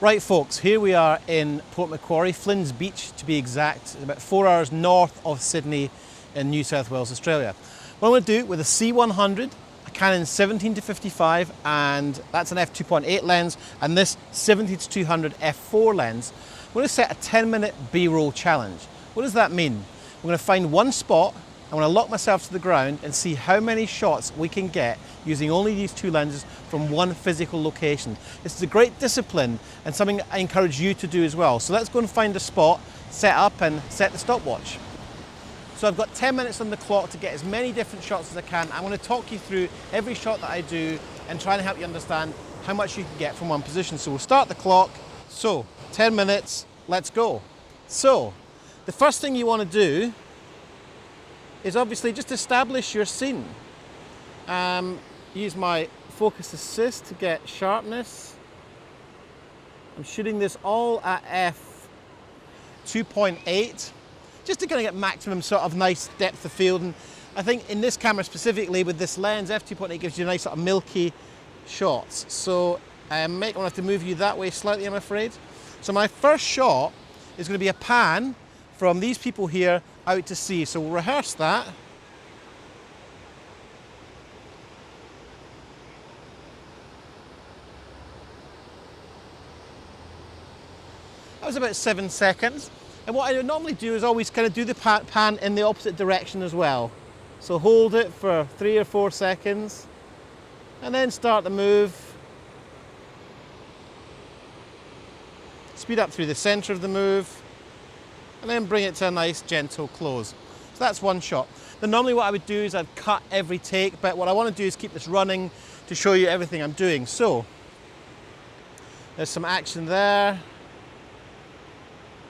Right folks, here we are in Port Macquarie, Flynn's Beach to be exact, about 4 hours north of Sydney in New South Wales, Australia. What I'm going to do with a C100, a Canon 17-55, and that's an f2.8 lens, and this 70-200 f4 lens, I'm going to set a 10-minute B-roll challenge. What does that mean? I'm going to find one spot, I'm going to lock myself to the ground and see how many shots we can get using only these two lenses from one physical location. This is a great discipline and something I encourage you to do as well. So let's go and find a spot, set up and set the stopwatch. So I've got 10 minutes on the clock to get as many different shots as I can. I'm going to talk you through every shot that I do and try and help you understand how much you can get from one position. So we'll start the clock. So 10 minutes, let's go. So the first thing you want to do is obviously just establish your scene. Use my focus assist to get sharpness. I'm shooting this all at f2.8, just to kind of get maximum sort of nice depth of field. And I think in this camera specifically with this lens, f2.8 gives you a nice sort of milky shots. So I might have to move you that way slightly, I'm afraid. So my first shot is going to be a pan from these people here out to sea. So we'll rehearse that. That was about 7 seconds. And what I normally do is always kind of do the pan in the opposite direction as well. So hold it for 3 or 4 seconds and then start the move. Speed up through the center of the move and then bring it to a nice gentle close. So that's one shot. Then normally what I would do is I'd cut every take, but what I want to do is keep this running to show you everything I'm doing. So there's some action there,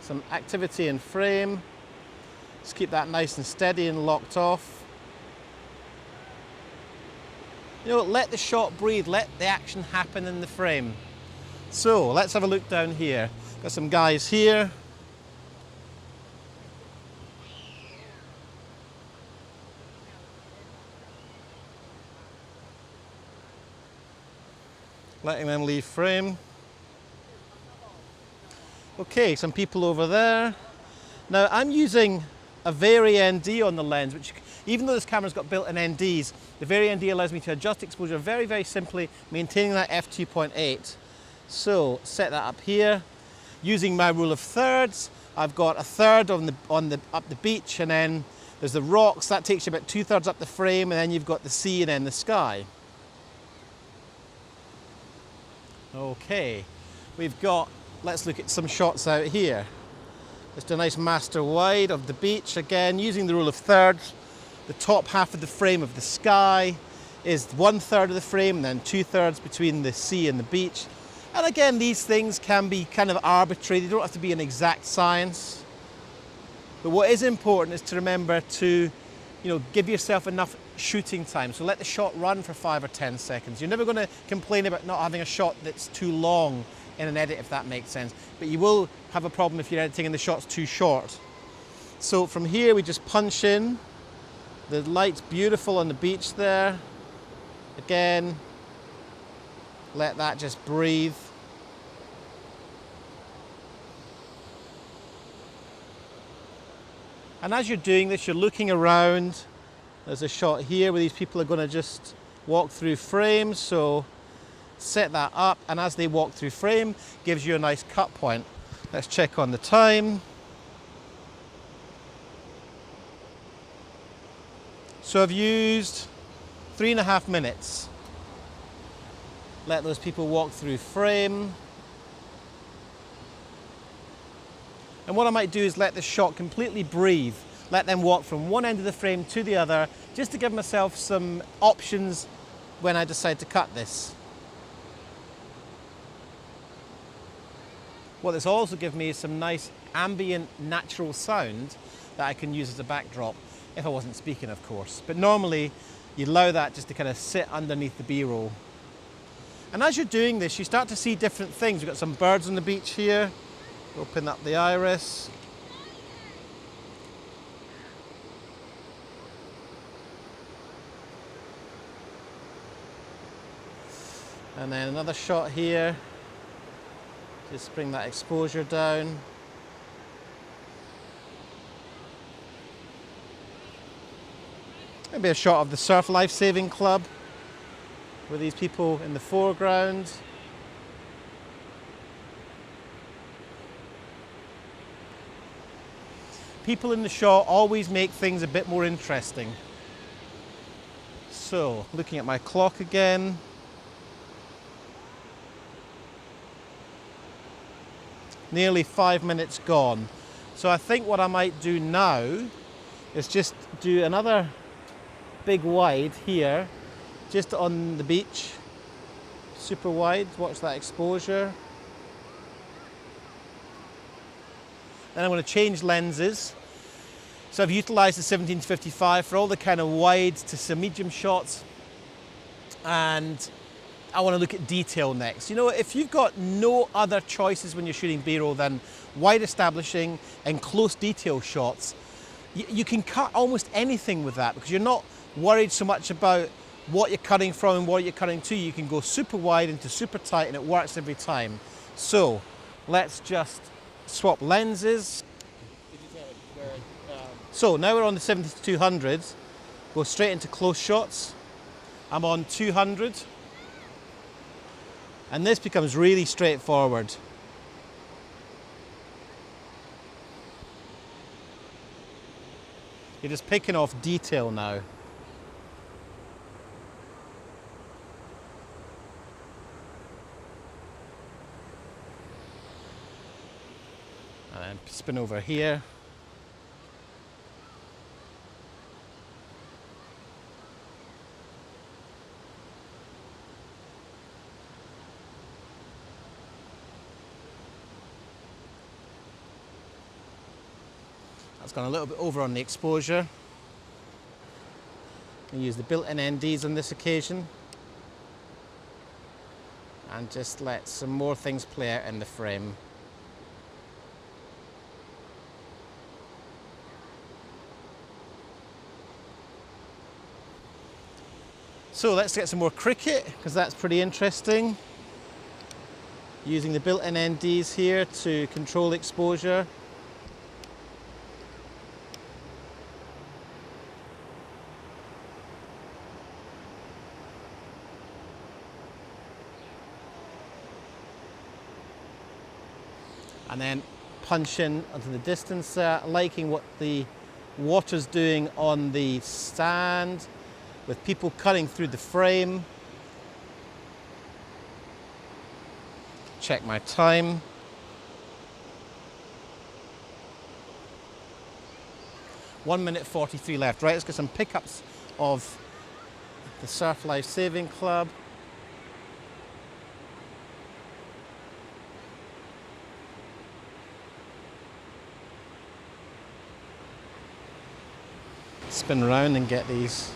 some activity in frame. Just keep that nice and steady and locked off. You know, let the shot breathe, let the action happen in the frame. So let's have a look down here. Got some guys here. Letting them leave frame. Okay, some people over there. Now I'm using a Vari ND on the lens, which even though this camera's got built-in NDs, the Vari ND allows me to adjust exposure very, very simply, maintaining that f2.8. So set that up here. Using my rule of thirds, I've got a third up the beach, and then there's the rocks. That takes you about 2/3 up the frame, and then you've got the sea and then the sky. Okay, we've got, let's look at some shots out here. Just a nice master wide of the beach. Again, using the rule of thirds, the top half of the frame of the sky is 1/3 of the frame, and then 2/3 between the sea and the beach. And again, these things can be kind of arbitrary. They don't have to be an exact science. But what is important is to remember to, give yourself enough shooting time. So let the shot run for 5 or 10 seconds. You're never going to complain about not having a shot that's too long in an edit, if that makes sense. But you will have a problem if you're editing and the shot's too short. So from here, we just punch in. The light's beautiful on the beach there. Again, let that just breathe. And as you're doing this, you're looking around. There's a shot here where these people are going to just walk through frames. So set that up, and as they walk through frame, gives you a nice cut point. Let's check on the time. So I've used 3.5 minutes. Let those people walk through frame. And what I might do is let the shot completely breathe. Let them walk from one end of the frame to the other, just to give myself some options when I decide to cut this. What this also gives me is some nice ambient natural sound that I can use as a backdrop, if I wasn't speaking, of course. But normally you allow that just to kind of sit underneath the B-roll. And as you're doing this, you start to see different things. We've got some birds on the beach here. Open up the iris. And then another shot here. Just bring that exposure down. Maybe a shot of the Surf Life Saving Club with these people in the foreground. People in the shot always make things a bit more interesting. So, looking at my clock again. Nearly 5 minutes gone. So I think what I might do now is just do another big wide here, just on the beach. Super wide, watch that exposure. Then I'm going to change lenses. So I've utilized the 17-55 for all the kind of wide to some medium shots. And I want to look at detail next. You know, if you've got no other choices when you're shooting B-roll than wide establishing and close detail shots, you can cut almost anything with that because you're not worried so much about what you're cutting from and what you're cutting to. You can go super wide into super tight and it works every time. So let's just swap lenses. So now we're on the 70-200, go straight into close shots. I'm on 200. And this becomes really straightforward. You're just picking off detail now. And then spin over here. That's gone a little bit over on the exposure. I use the built-in NDs on this occasion. And just let some more things play out in the frame. So let's get some more cricket, because that's pretty interesting. Using the built-in NDs here to control exposure. And then punch in onto the distance there, liking what the water's doing on the stand, with people cutting through the frame. Check my time. One minute 43 left. Right, let's get some pickups of the Surf Life Saving Club. Spin around and get these.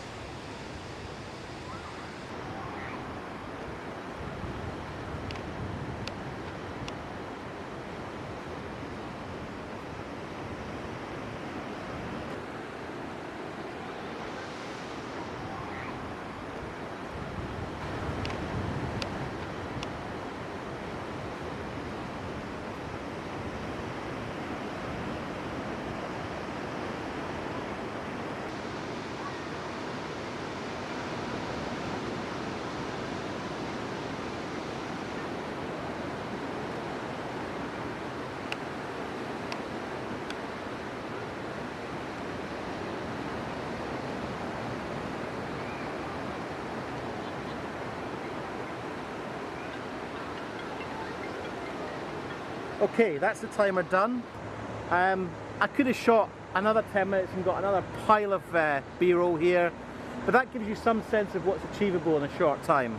Okay, that's the timer done. I could have shot another 10 minutes and got another pile of B-roll here, but that gives you some sense of what's achievable in a short time.